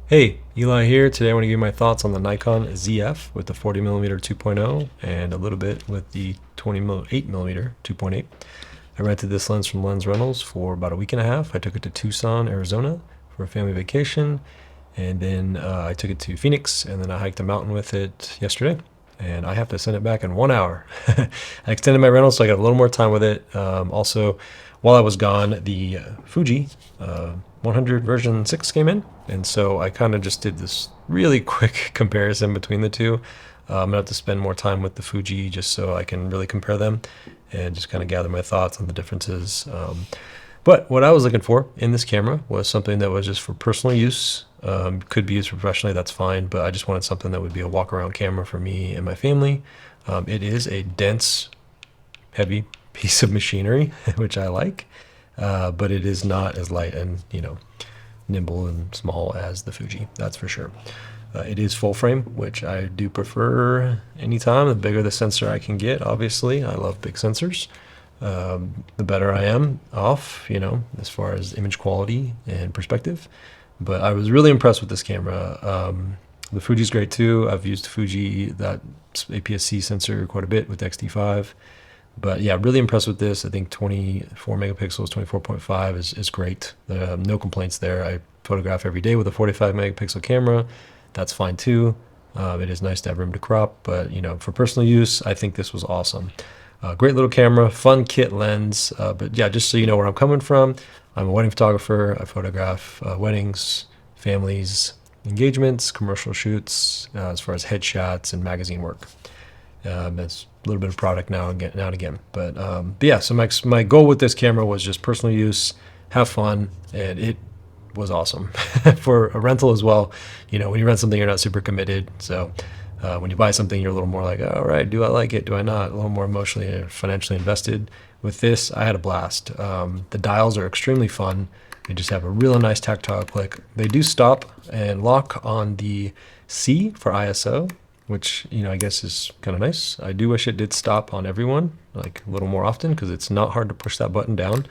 Hey, Eli here. Today I want to give you my thoughts on the Nikon ZF with the 40mm 2.0 and a little bit with the 28mm 2.8. I rented this lens from Lens Rentals for about a week and a half. I took it to Tucson, Arizona for a family vacation, and then I took it to Phoenix, and then I hiked a mountain with it yesterday, and I have to send it back in 1 hour. I extended my rental so I got a little more time with it. Also, while I was gone, the Fuji 100 version 6 came in, and so I kind of just did this really quick comparison between the two. I'm gonna have to spend more time with the Fuji just so I can really compare them and just kind of gather my thoughts on the differences. But what I was looking for in this camera was something that was just for personal use. Could be used professionally, that's fine, but I just wanted something that would be a walk around camera for me and my family. It is a dense, heavy piece of machinery, which I like, but it is not as light and, nimble and small as the Fuji, that's for sure. It is full frame, which I do prefer anytime. The bigger the sensor I can get, obviously. I love big sensors. The better I am off, as far as image quality and perspective. But I was really impressed with this camera. The Fuji's great too. I've used Fuji, that APS-C sensor, quite a bit with XT5. But yeah, really impressed with this. I think 24 megapixels, 24.5 is great. No complaints there. I photograph every day with a 45 megapixel camera. That's fine too. It is nice to have room to crop, but for personal use, I think this was awesome. Great little camera, fun kit lens. But yeah, just so you know where I'm coming from, I'm a wedding photographer. I photograph weddings, families, engagements, commercial shoots, as far as headshots and magazine work. It's a little bit of product now and again. But yeah, so my goal with this camera was just personal use, have fun, and it was awesome for a rental as well. When you rent something, you're not super committed. So when you buy something, you're a little more like, all right, do I like it? Do I not? A little more emotionally and financially invested. With this, I had a blast. The dials are extremely fun. They just have a real nice tactile click. They do stop and lock on the C for ISO, which I guess is kind of nice. I do wish it did stop on everyone, like a little more often, because it's not hard to push that button down.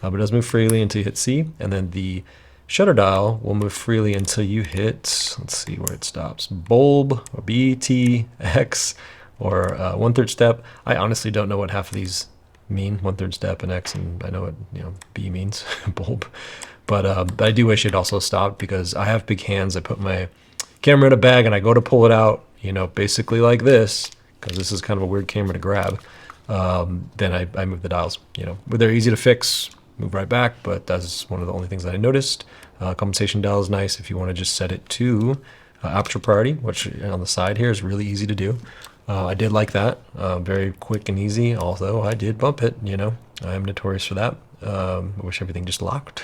But it does move freely until you hit C, and then the shutter dial will move freely until you hit, let's see where it stops, bulb or B, T, X, or 1/3 step. I honestly don't know what half of these mean, 1/3 step and X, and I know what B means, bulb. But I do wish it also stopped, because I have big hands. I put my camera in a bag and I go to pull it out, basically like this, because this is kind of a weird camera to grab. Then I move the dials. They're easy to fix, move right back, but that's one of the only things that I noticed. Compensation dial is nice if you want to just set it to aperture priority, which on the side here is really easy to do. I did like that, very quick and easy, although I did bump it. I am notorious for that. I wish everything just locked.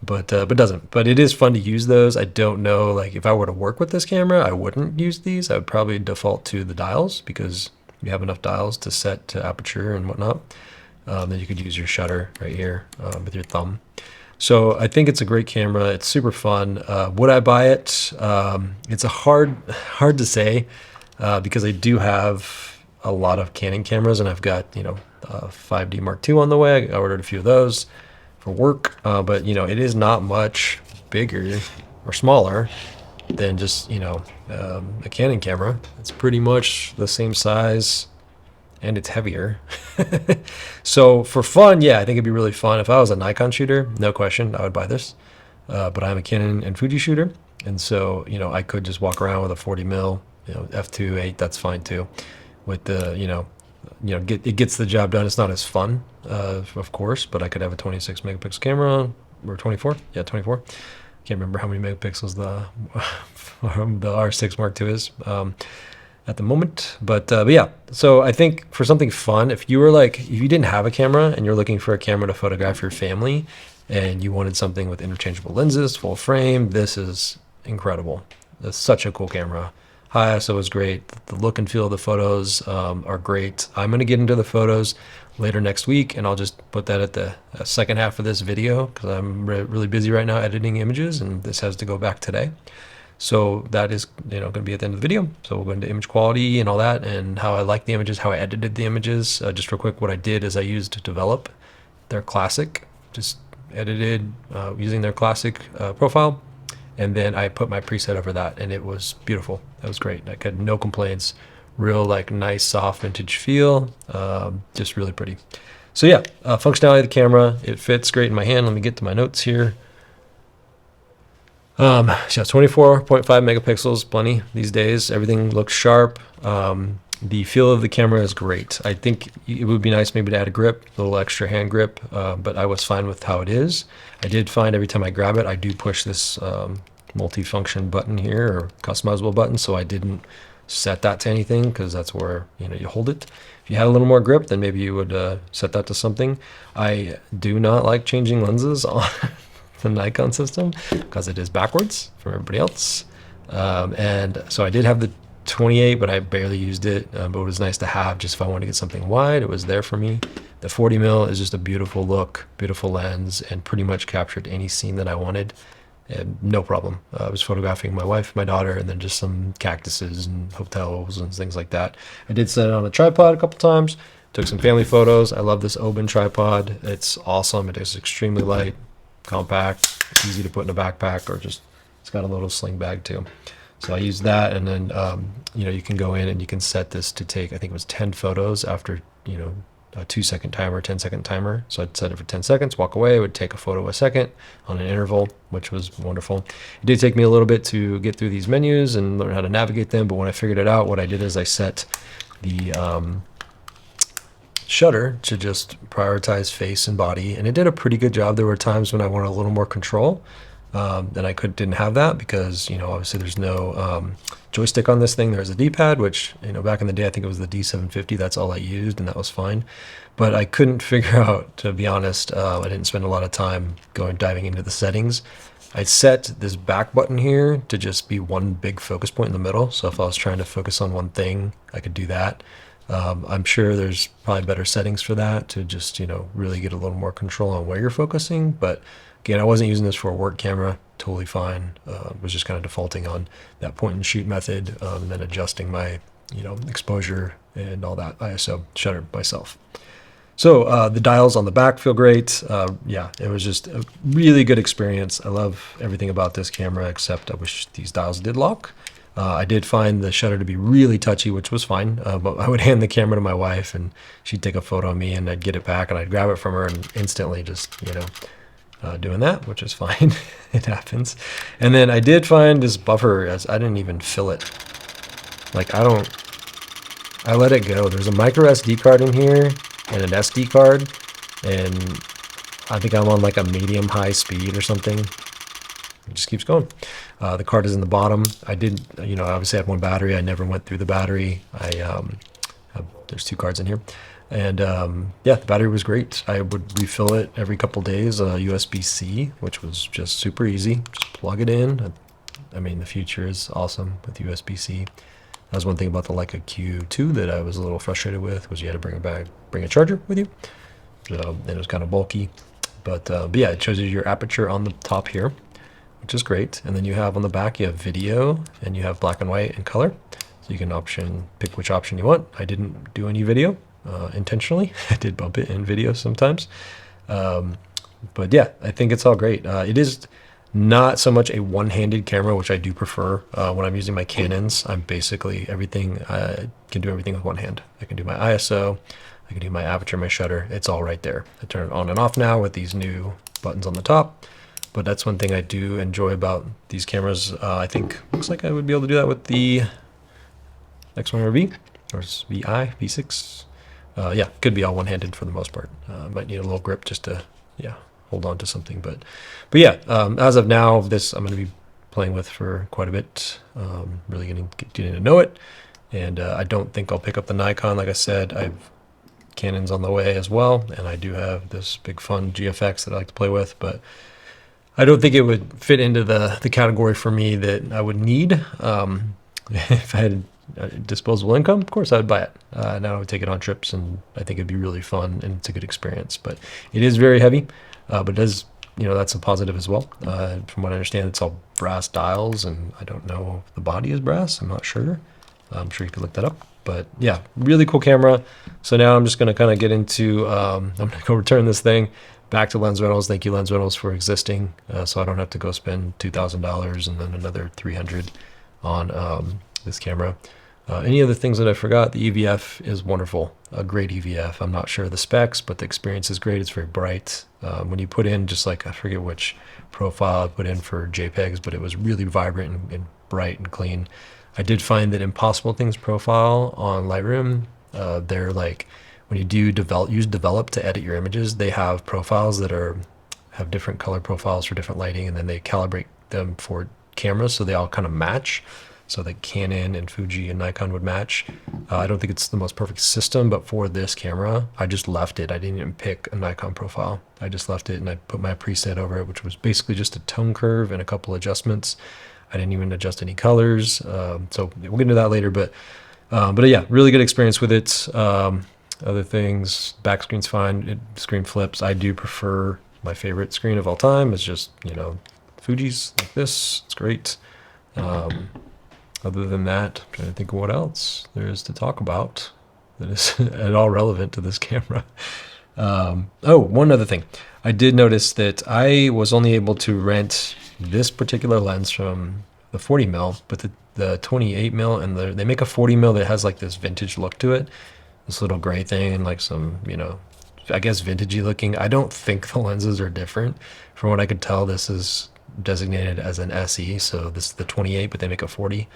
But doesn't. But it is fun to use those. I don't know, like if I were to work with this camera, I wouldn't use these. I would probably default to the dials, because you have enough dials to set to aperture and whatnot. Then you could use your shutter right here with your thumb. So I think it's a great camera. It's super fun. Would I buy it? It's hard to say, because I do have a lot of Canon cameras, and I've got 5D Mark II on the way. I ordered a few of those for work, but it is not much bigger or smaller than just a Canon camera. It's pretty much the same size, and it's heavier. So for fun, yeah, I think it'd be really fun. If I was a Nikon shooter, no question, I would buy this. But I'm a Canon and Fuji shooter, and so I could just walk around with a 40mm, f2.8. That's fine too. With the it gets the job done. It's not as fun, of course, but I could have a 26 megapixel camera, or 24. Yeah, 24. Can't remember how many megapixels the R6 Mark II is at the moment, but yeah. So I think for something fun, if you didn't have a camera and you're looking for a camera to photograph your family, and you wanted something with interchangeable lenses, full frame, this is incredible. It's such a cool camera. High ISO is great. The look and feel of the photos are great. I'm going to get into the photos later next week, and I'll just put that at the second half of this video, because I'm really busy right now editing images, and this has to go back today. So that is going to be at the end of the video. So we'll go into image quality and all that, and how I like the images, how I edited the images. Just real quick, what I did is I used Develop, their classic, just edited using their classic profile. and then I put my preset over that, and it was beautiful. That was great. I had no complaints. Real like nice soft vintage feel, just really pretty. So yeah, functionality of the camera, it fits great in my hand. Let me get to my notes here. So 24.5 megapixels, plenty these days. Everything looks sharp. The feel of the camera is great. I think it would be nice maybe to add a grip, a little extra hand grip, but I was fine with how it is. I did find every time I grab it, I do push this multi-function button here, or customizable button, so I didn't set that to anything, because that's where you hold it. If you had a little more grip, then maybe you would set that to something. I do not like changing lenses on the Nikon system because it is backwards from everybody else, and so I did have the 28, but I barely used it, but it was nice to have just if I wanted to get something wide. It was there for me. The 40mm is just a beautiful look, beautiful lens, and pretty much captured any scene that I wanted, and no problem. I was photographing my wife, my daughter, and then just some cactuses and hotels and things like that. I did set it on a tripod a couple times, took some family photos. I love this Oben tripod. It's awesome. It is extremely light, compact, easy to put in a backpack, or just it's got a little sling bag too. So I used that, and then you can go in and you can set this to take, I think it was 10 photos after a 2-second timer, 10-second timer. So I'd set it for 10 seconds, walk away, it would take a photo a second on an interval, which was wonderful. It did take me a little bit to get through these menus and learn how to navigate them, but when I figured it out, what I did is I set the shutter to just prioritize face and body, and it did a pretty good job. There were times when I wanted a little more control, and I didn't have that because obviously there's no joystick on this thing. There's a D-pad, which back in the day I think it was the D750. That's all I used, and that was fine. But I couldn't figure out, to be honest. I didn't spend a lot of time diving into the settings. I set this back button here to just be one big focus point in the middle. So if I was trying to focus on one thing, I could do that. I'm sure there's probably better settings for that to just really get a little more control on where you're focusing. But again, I wasn't using this for a work camera, totally fine. Was just kind of defaulting on that point and shoot method, and then adjusting my exposure and all that ISO shutter myself. So the dials on the back feel great. Yeah, it was just a really good experience. I love everything about this camera, except I wish these dials did lock. I did find the shutter to be really touchy, which was fine, but I would hand the camera to my wife and she'd take a photo of me and I'd get it back and I'd grab it from her and instantly just, doing that, which is fine. It happens. And then I did find this buffer, as I didn't even fill it. Like I let it go. There's a micro SD card in here and an SD card, and I think I'm on like a medium high speed or something. It just keeps going. The card is in the bottom. I did, obviously I had one battery. I never went through the battery. There's 2 cards in here. And yeah, the battery was great. I would refill it every couple days, USB-C, which was just super easy. Just plug it in. I mean, the future is awesome with USB-C. That was one thing about the Leica Q2 that I was a little frustrated with, was you had to bring a charger with you. So it was kind of bulky. But yeah, it shows you your aperture on the top here, which is great. And then you have on the back, you have video, and you have black and white and color. So you can pick which option you want. I didn't do any video intentionally. I did bump it in video sometimes. But yeah, I think it's all great. It is not so much a one-handed camera, which I do prefer. When I'm using my Canons, I'm basically I can do everything with one hand. I can do my ISO, I can do my aperture, my shutter. It's all right there. I turn it on and off now with these new buttons on the top. But that's one thing I do enjoy about these cameras. I think looks like I would be able to do that with the X100V or VI, V6. Yeah, could be all one-handed for the most part. Might need a little grip just to hold on to something. But yeah, as of now, this I'm going to be playing with for quite a bit. Really getting to know it. And I don't think I'll pick up the Nikon. Like I said, I've Canons on the way as well, and I do have this big fun GFX that I like to play with, but I don't think it would fit into the category for me that I would need. If I had disposable income, of course I would buy it. And I would take it on trips, and I think it'd be really fun, and it's a good experience. But it is very heavy, but it does, that's a positive as well. From what I understand, it's all brass dials, and I don't know if the body is brass. I'm not sure. I'm sure you could look that up. But yeah, really cool camera. So now I'm just going to kind of get into, I'm going to go return this thing, back to Lens Rentals. Thank you, Lens Rentals, for existing, so I don't have to go spend $2,000 and then another $300 on this camera. Any other things that I forgot? The EVF is wonderful, a great EVF. I'm not sure of the specs, but the experience is great. It's very bright. When you put in just like, I forget which profile I put in for JPEGs, but it was really vibrant and bright and clean. I did find that Impossible Things profile on Lightroom, they're like, when you do use develop to edit your images, they have profiles that have different color profiles for different lighting, and then they calibrate them for cameras so they all kind of match. So that Canon and Fuji and Nikon would match. I don't think it's the most perfect system, but for this camera, I just left it. I didn't even pick a Nikon profile. I just left it and I put my preset over it, which was basically just a tone curve and a couple adjustments. I didn't even adjust any colors. So we'll get into that later, but yeah, really good experience with it. Other things, back screen's fine. Screen flips. I do prefer, my favorite screen of all time is just, Fuji's like this. It's great. Other than that, I'm trying to think of what else there is to talk about that is at all relevant to this camera. Oh, one other thing. I did notice that I was only able to rent this particular lens from the 40mm, but the 28mm, and they make a 40mm that has like this vintage look to it. This little gray thing and like some, I guess vintagey looking. I don't think the lenses are different. From what I could tell, this is designated as an SE, so this is the 28, but they make a 40.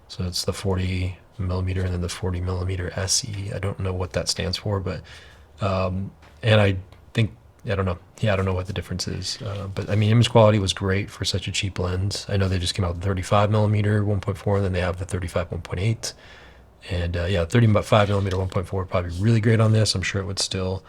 So it's the 40mm and then the 40mm SE. I don't know what that stands for, but and I think, I don't know. Yeah, I don't know what the difference is. But I mean, image quality was great for such a cheap lens. I know they just came out with 35mm 1.4, and then they have the 35 1.8. And yeah, 35mm 1.4 probably really great on this. I'm sure it would still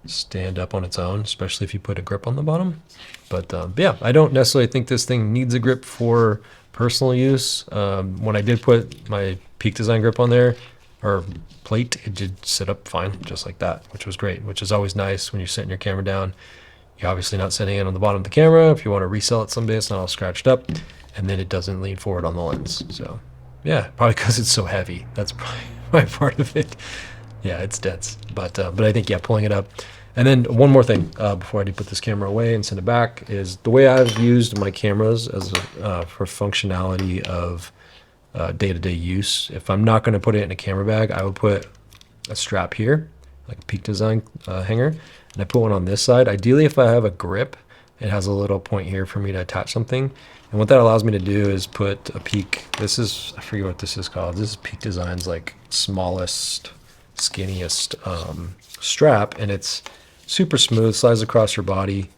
stand up on its own, especially if you put a grip on the bottom. But yeah, I don't necessarily think this thing needs a grip for personal use. When I did put my Peak Design grip on there, or plate, it did sit up fine, just like that, which was great, which is always nice when you're setting your camera down. You're obviously not setting it on the bottom of the camera. If you want to resell it someday, it's not all scratched up, and then it doesn't lean forward on the lens. So yeah, probably because it's so heavy. That's probably my part of it. Yeah, it's dense, but I think, yeah, pulling it up. And then one more thing before I do put this camera away and send it back is the way I've used my cameras as for functionality of day-to-day use. If I'm not going to put it in a camera bag, I would put a strap here, like a Peak Design hanger, and I put one on this side. Ideally, if I have a grip, it has a little point here for me to attach something. And what that allows me to do is put a Peak, this is, I forget what this is called. This is Peak Design's like smallest, skinniest strap, and it's super smooth, slides across your body.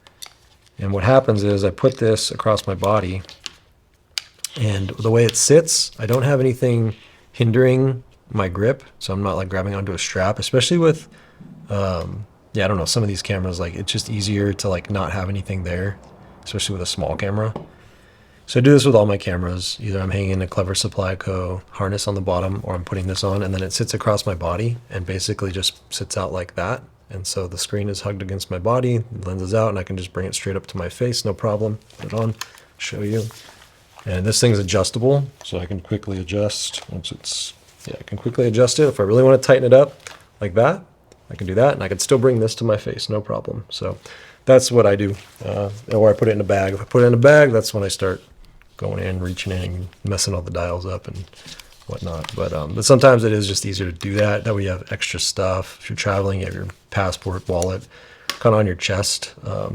And what happens is I put this across my body, and the way it sits, I don't have anything hindering my grip, so I'm not like grabbing onto a strap, especially with yeah, I don't know, some of these cameras, like it's just easier to like not have anything there, especially with a small camera. So I do this with all my cameras. Either I'm hanging a Clever Supply Co. harness on the bottom, or I'm putting this on, and then it sits across my body and basically just sits out like that. And so the screen is hugged against my body, the lens is out, and I can just bring it straight up to my face, no problem. Put it on, show you. And this thing's adjustable, so I can quickly adjust once it's, yeah, I can quickly adjust it. If I really want to tighten it up like that, I can do that, and I can still bring this to my face, no problem. So that's what I do. Or I put it in a bag. If I put it in a bag, that's when I start going in, reaching in, and messing all the dials up and whatnot. But sometimes it is just easier to do that. That way you have extra stuff. If you're traveling, you have your passport, wallet, kind of on your chest,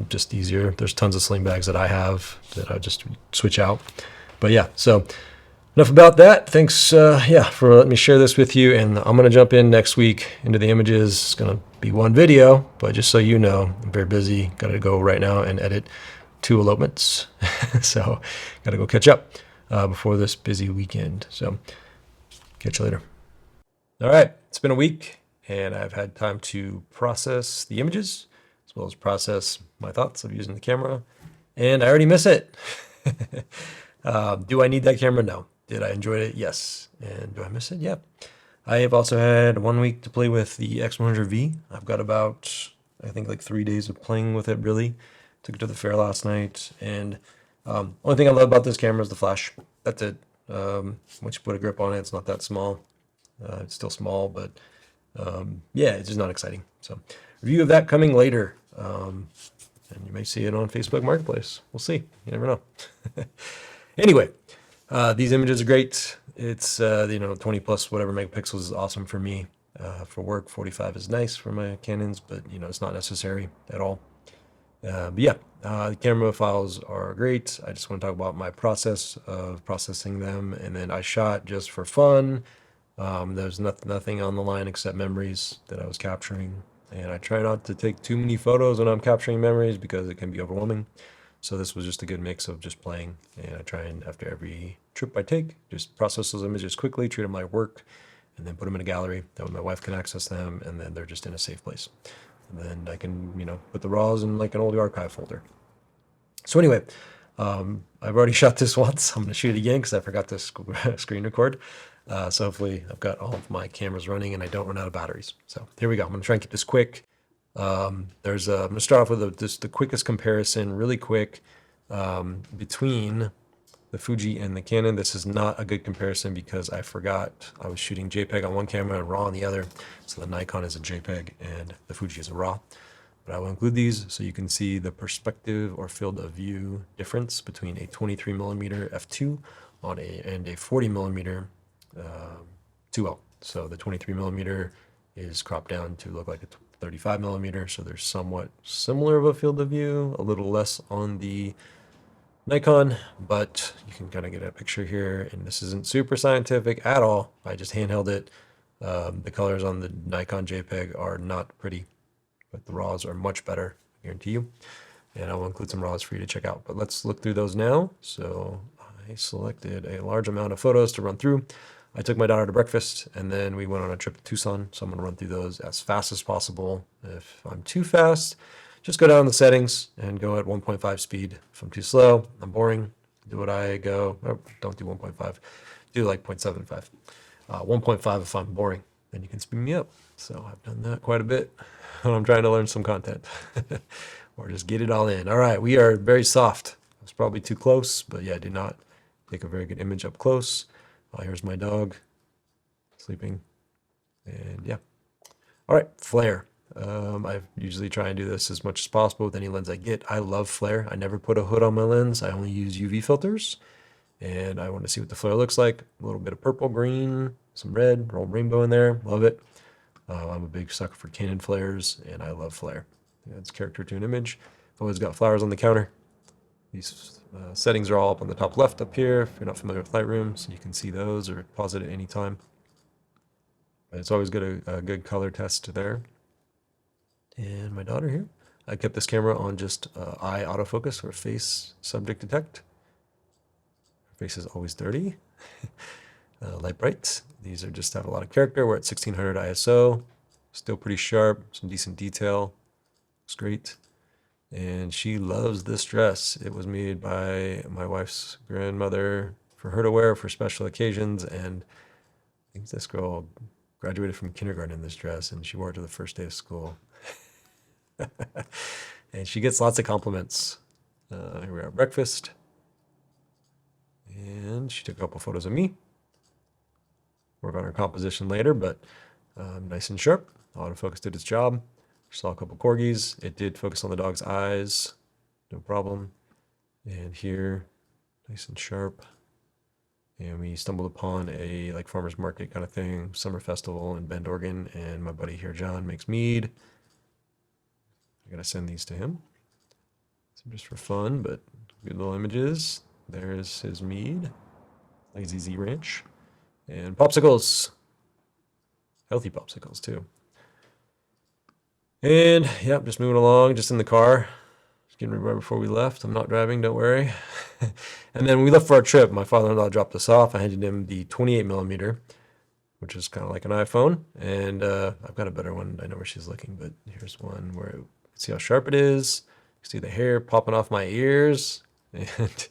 just easier. There's tons of sling bags that I have that I just switch out. But yeah, so enough about that. Thanks, yeah, for letting me share this with you. And I'm going to jump in next week into the images. It's going to be one video, but just so you know, I'm very busy. Got to go right now and edit 2 elopements. So got to go catch up before this busy weekend. So catch you later. All right, it's been a week, and I've had time to process the images as well as process my thoughts of using the camera, and I already miss it. Do I need that camera? No. Did I enjoy it? Yes. And do I miss it? Yeah. I have also had 1 week to play with the X100V. I've got about, I think, like 3 days of playing with it, really. Took it to the fair last night, and only thing I love about this camera is the flash. That's it. Once you put a grip on it, it's not that small. It's still small, but yeah, it's just not exciting. So review of that coming later. And you may see it on Facebook Marketplace. We'll see. You never know. Anyway, these images are great. It's, 20 plus whatever megapixels is awesome for me. For work, 45 is nice for my Canons, but, it's not necessary at all. But yeah, the camera files are great. I just want to talk about my process of processing them. And then I shot just for fun. There's nothing on the line except memories that I was capturing. And I try not to take too many photos when I'm capturing memories because it can be overwhelming. So this was just a good mix of just playing. And I try and, after every trip I take, just process those images quickly, treat them like work, and then put them in a gallery. That way my wife can access them, and then they're just in a safe place. And then I can, put the RAWs in like an old archive folder. So anyway, I've already shot this once. I'm going to shoot it again because I forgot to screen record. So hopefully I've got all of my cameras running and I don't run out of batteries. So here we go. I'm going to try and keep this quick. I'm going to start off with just the quickest comparison, really quick, between the Fuji and the Canon. This is not a good comparison because I forgot I was shooting JPEG on one camera and RAW on the other. So the Nikon is a JPEG and the Fuji is a RAW. But I will include these so you can see the perspective or field of view difference between a 23mm f2 and a 40mm 2L. So the 23mm is cropped down to look like a 35mm, so there's somewhat similar of a field of view, a little less on the Nikon, but you can kind of get a picture here, and this isn't super scientific at all. I just handheld it. The colors on the Nikon JPEG are not pretty, but the RAWs are much better, I guarantee you. And I will include some RAWs for you to check out. But let's look through those now. So I selected a large amount of photos to run through. I took my daughter to breakfast, and then we went on a trip to Tucson. So I'm going to run through those as fast as possible. If I'm too fast, just go down the settings and go at 1.5 speed. If I'm too slow, I'm boring. Do what I go. Oh, don't do 1.5. Do like 0.75. 1.5 if I'm boring. Then you can speed me up. So I've done that quite a bit when I'm trying to learn some content. Or just get it all in. All right, we are very soft. I was probably too close, but yeah, I did not take a very good image up close. Here's my dog sleeping. And yeah. All right, flare. I usually try and do this as much as possible with any lens I get. I love flare. I never put a hood on my lens. I only use UV filters. And I want to see what the flare looks like. A little bit of purple, green, some red, roll rainbow in there. Love it. I'm a big sucker for Canon flares, and I love flare. It adds character to an image. I've always got flowers on the counter. These settings are all up on the top left up here. If you're not familiar with Lightroom, so you can see those or pause it at any time. But it's always good a good color test there. And my daughter here. I kept this camera on just eye autofocus or face subject detect. Her face is always dirty. Light bright. These are just have a lot of character. We're at 1600 ISO. Still pretty sharp. Some decent detail. Looks great. And she loves this dress. It was made by my wife's grandmother for her to wear for special occasions. And I think this girl graduated from kindergarten in this dress, and she wore it to the first day of school. And she gets lots of compliments. Here we're at breakfast. And she took a couple photos of me. Work on her composition later, but nice and sharp. Autofocus did its job. Saw a couple corgis. It did focus on the dog's eyes. No problem. And here, nice and sharp. And we stumbled upon a like farmer's market kind of thing, summer festival in Bend, Oregon. And my buddy here, John, makes mead. I gotta send these to him. So just for fun, but good little images. There's his mead. Lazy Z Ranch. And popsicles. Healthy popsicles too. And yep, just moving along, just in the car. Just getting ready right before we left. I'm not driving, don't worry. And then we left for our trip. My father-in-law dropped us off. I handed him the 28mm, which is kind of like an iPhone. And I've got a better one. I know where she's looking, but here's one where see how sharp it is. You see the hair popping off my ears. And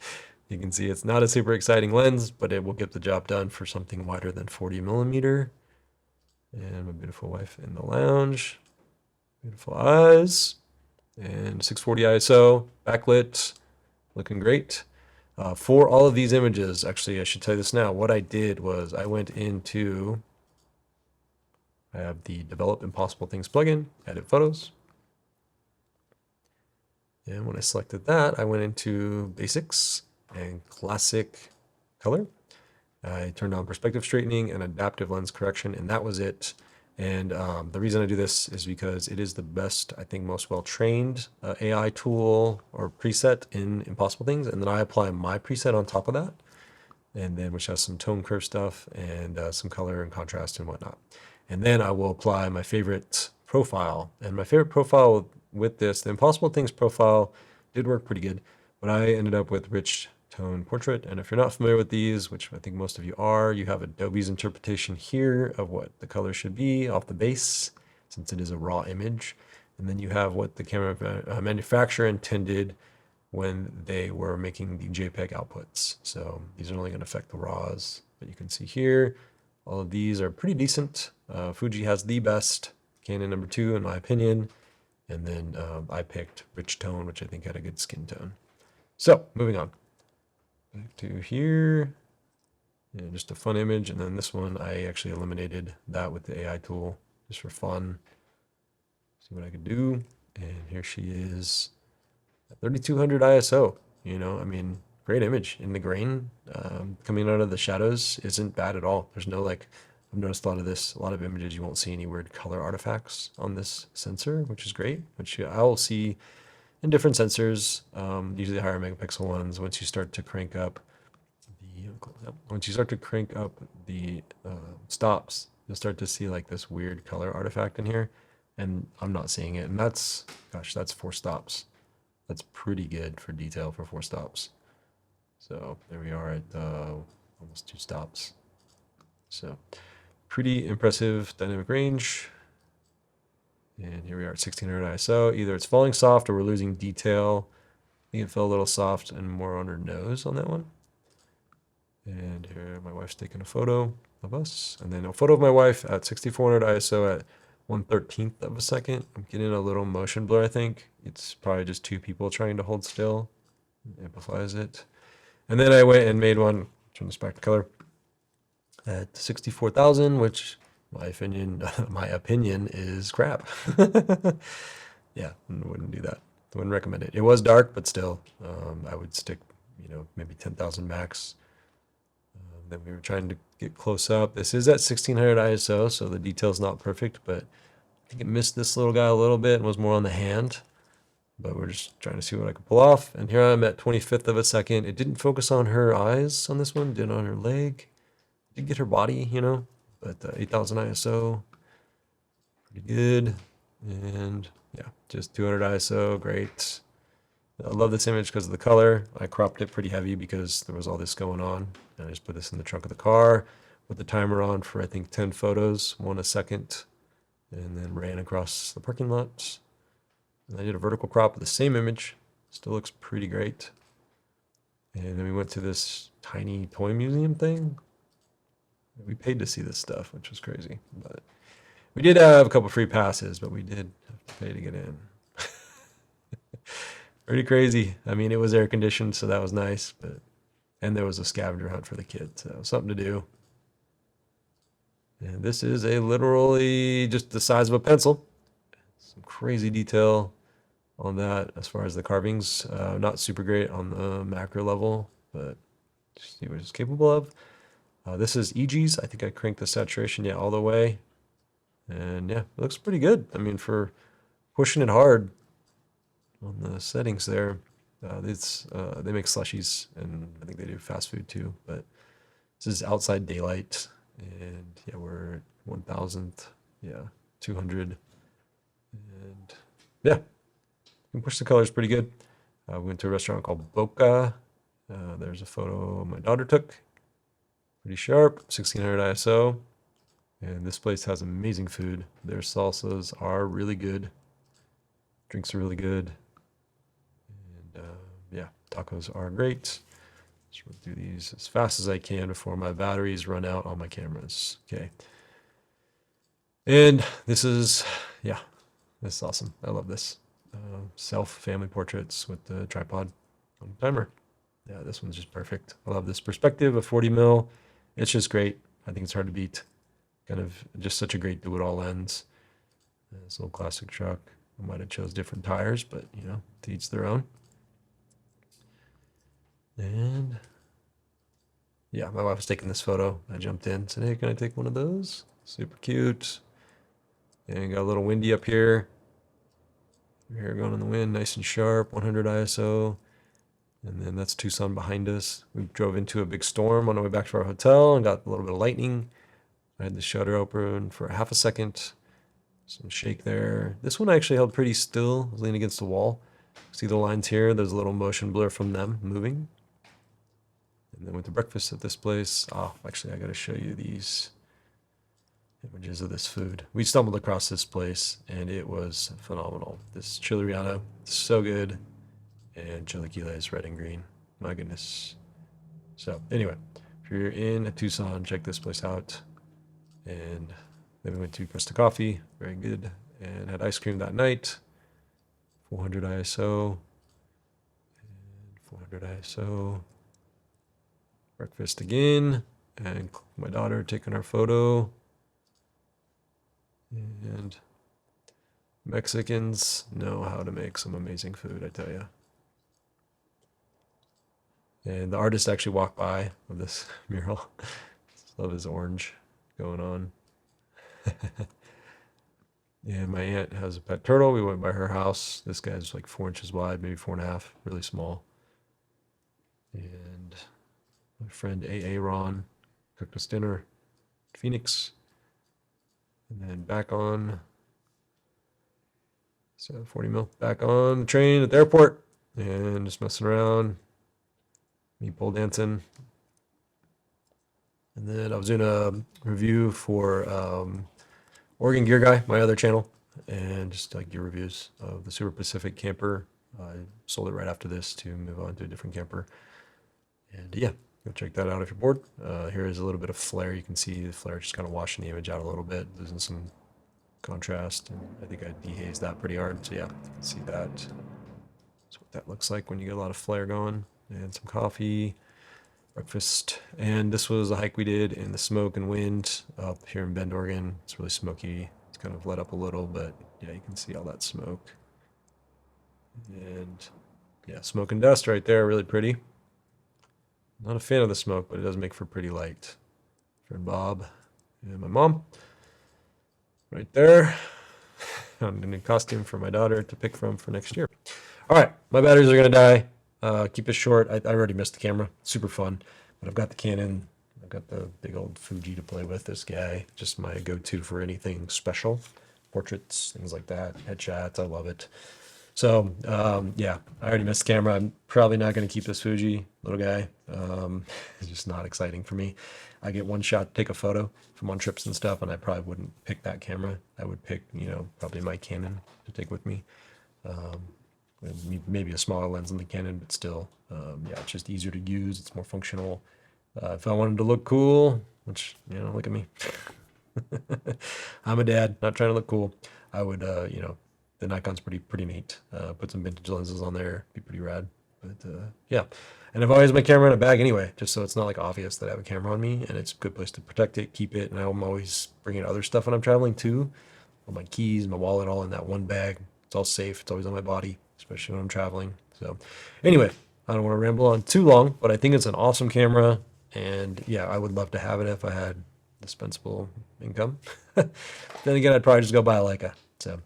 you can see it's not a super exciting lens, but it will get the job done for something wider than 40mm. And my beautiful wife in the lounge. Beautiful eyes. And 640 ISO, backlit, looking great. For all of these images, actually, I should tell you this now. What I did was I went into, I have the Develop Impossible Things plugin, edit photos. And when I selected that, I went into basics and classic color. I turned on perspective straightening and adaptive lens correction, and that was it. And the reason I do this is because it is the best, I think, most well-trained AI tool or preset in Impossible Things. And then I apply my preset on top of that, and then which has some tone curve stuff and some color and contrast and whatnot. And then I will apply my favorite profile. And my favorite profile with this, the Impossible Things profile did work pretty good, but I ended up with rich tone portrait. And if you're not familiar with these, which I think most of you are, you have Adobe's interpretation here of what the color should be off the base, since it is a raw image. And then you have what the camera manufacturer intended when they were making the JPEG outputs. So these are only going to affect the RAWs, but you can see here, all of these are pretty decent. Fuji has the best, Canon number 2 in my opinion. And then I picked rich tone, which I think had a good skin tone. So moving on back to here, and just a fun image. And then this one, I actually eliminated that with the AI tool just for fun. See what I could do. And here she is. 3200 ISO, you know, I mean, great image in the grain. Coming out of the shadows isn't bad at all. There's no like, I've noticed a lot of images, you won't see any weird color artifacts on this sensor, which is great, which I will see in different sensors, usually higher megapixel ones. Once you start to crank up the stops, you'll start to see like this weird color artifact in here, and I'm not seeing it. And that's 4 stops. That's pretty good for detail for 4 stops. So there we are at almost 2 stops. So pretty impressive dynamic range. And here we are at 1600 ISO. Either it's falling soft or we're losing detail. I think it fell a little soft and more on her nose on that one. And here my wife's taking a photo of us. And then a photo of my wife at 6400 ISO at 1/13th of a second. I'm getting a little motion blur, I think. It's probably just 2 people trying to hold still. It amplifies it. And then I went and made one, turn this back to color, at 64,000, which my opinion is crap. Yeah, I wouldn't do that. I wouldn't recommend it. It was dark, but still, I would stick, you know, maybe 10,000 max. Then we were trying to get close up. This is at 1600 ISO, so the detail's not perfect, but I think it missed this little guy a little bit and was more on the hand. But we're just trying to see what I could pull off. And here I'm at 25th of a second. It didn't focus on her eyes on this one, did on her leg. Did get her body, you know, but 8000 ISO, pretty good. And yeah, just 200 ISO, great. I love this image because of the color. I cropped it pretty heavy because there was all this going on. And I just put this in the trunk of the car with the timer on for I think 10 photos, 1 a second, and then ran across the parking lot. And I did a vertical crop of the same image. Still looks pretty great. And then we went to this tiny toy museum thing. We paid to see this stuff, which was crazy. But we did have a couple free passes, but we did have to pay to get in. Pretty crazy. I mean, it was air conditioned, so that was nice. And there was a scavenger hunt for the kids, so something to do. And this is literally just the size of a pencil. Some crazy detail on that as far as the carvings. Not super great on the macro level, but just see what it's capable of. This is EG's. I think I cranked the saturation all the way. And yeah, it looks pretty good. I mean, for pushing it hard on the settings there. They make slushies, and I think they do fast food too. But this is outside daylight, and yeah, we're at 1000th, 200, and yeah, you can push the colors pretty good. We went to a restaurant called Boca. There's a photo my daughter took. Pretty sharp, 1600 ISO, and this place has amazing food. Their salsas are really good. Drinks are really good. Yeah, tacos are great. Just run through these as fast as I can before my batteries run out on my cameras. Okay. And this is awesome. I love this. Family portraits with the tripod on the timer. Yeah, this one's just perfect. I love this perspective of 40 mil. It's just great. I think it's hard to beat. Kind of just such a great do-it-all lens. This little classic truck. I might have chose different tires, but you know, to each their own. And yeah, my wife was taking this photo. I jumped in, said, "Hey, can I take one of those?" Super cute. And got a little windy up here. Hair going in the wind, nice and sharp, 100 ISO. And then that's Tucson behind us. We drove into a big storm on our way back to our hotel and got a little bit of lightning. I had the shutter open for half a second. Some shake there. This one actually held pretty still. I was leaning against the wall. See the lines here? There's a little motion blur from them moving. And then went to breakfast at this place. Oh, actually, I got to show you these images of this food. We stumbled across this place, and it was phenomenal. This chileriano, so good. And chilaquiles, red and green. My goodness. So anyway, if you're in Tucson, check this place out. And then we went to Costa Coffee, very good, and had ice cream that night. 400 ISO, and 400 ISO. Breakfast again, and my daughter taking our photo. And Mexicans know how to make some amazing food, I tell you. And the artist actually walked by with this mural. Love his orange going on. And my aunt has a pet turtle. We went by her house. This guy's like 4 inches wide, maybe 4.5, really small. And my friend A.A. Ron cooked us dinner at Phoenix. And then back on, so 40 mil, back on the train at the airport and just messing around, me pole dancing. And then I was doing a review for Oregon Gear Guy, my other channel, and just like gear reviews of the Super Pacific camper. I sold it right after this to move on to a different camper. And yeah, go check that out if you're bored. Here is a little bit of flare. You can see the flare just kind of washing the image out a little bit, losing some contrast. And I think I dehazed that pretty hard. So yeah, you can see that. That's what that looks like when you get a lot of flare going. And some coffee, breakfast. And this was a hike we did in the smoke and wind up here in Bend, Oregon. It's really smoky. It's kind of let up a little, but yeah, you can see all that smoke. And yeah, smoke and dust right there, really pretty. Not a fan of the smoke, but it does make for pretty light. Friend Bob and my mom right there. Found a new costume for my daughter to pick from for next year. All right, my batteries are gonna die. Keep it short. I already missed the camera. Super fun, but I've got the Canon. I've got the big old Fuji to play with. This guy, just my go-to for anything special, portraits, things like that, headshots. I love it. So yeah, I already missed the camera. I'm probably not going to keep this Fuji little guy. It's just not exciting for me. I get one shot to take a photo from on trips and stuff, and I probably wouldn't pick that camera. I would pick, you know, probably my Canon to take with me. Maybe a smaller lens than the Canon, but still, yeah, it's just easier to use. It's more functional. If I wanted to look cool, which, you know, look at me. I'm a dad, not trying to look cool. I would, you know, the Nikon's pretty neat. Put some vintage lenses on there, be pretty rad. But yeah, and I've always my camera in a bag anyway, just so it's not like obvious that I have a camera on me, and it's a good place to protect it, keep it. And I'm always bringing other stuff when I'm traveling too. All my keys, my wallet, all in that one bag. It's all safe. It's always on my body, especially when I'm traveling. So anyway, I don't want to ramble on too long, but I think it's an awesome camera, and yeah, I would love to have it if I had dispensable income. Then again, I'd probably just go buy a Leica. So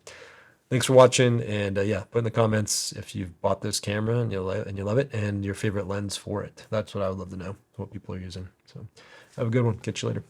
thanks for watching, and yeah, put in the comments if you've bought this camera and you love it, and your favorite lens for it. That's what I would love to know, what people are using. So have a good one. Catch you later.